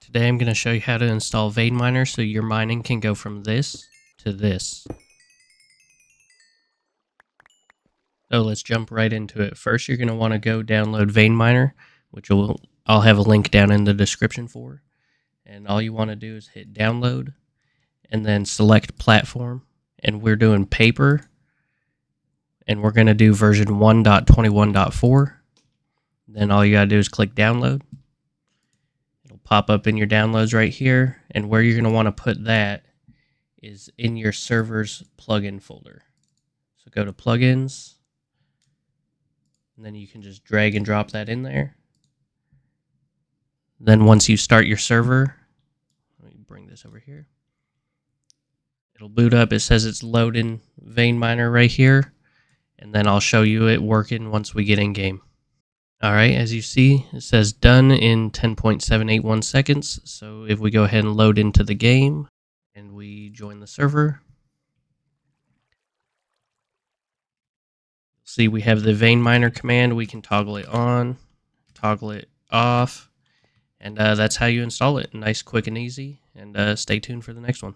Today I'm going to show you how to install VeinMiner so your mining can go from this to this. So let's jump right into it. First, you're going to want to go download VeinMiner, which I'll have a link down in the description for. And all you want to do is hit download and then select platform. And we're doing paper. And we're going to do version 1.21.4. Then all you got to do is click download. It'll pop up in your downloads right here. And where you're going to want to put that is in your server's plugin folder. So go to plugins. And then you can just drag and drop that in there. Then once you start your server, let me bring this over here. It'll boot up. It says it's loading VeinMiner right here. And then I'll show you it working once we get in game. Alright, as you see, it says done in 10.781 seconds. So if we go ahead and load into the game and we join the server, see we have the VeinMiner command. We can toggle it on, toggle it off, and that's how you install it. Nice, quick, and easy. And stay tuned for the next one.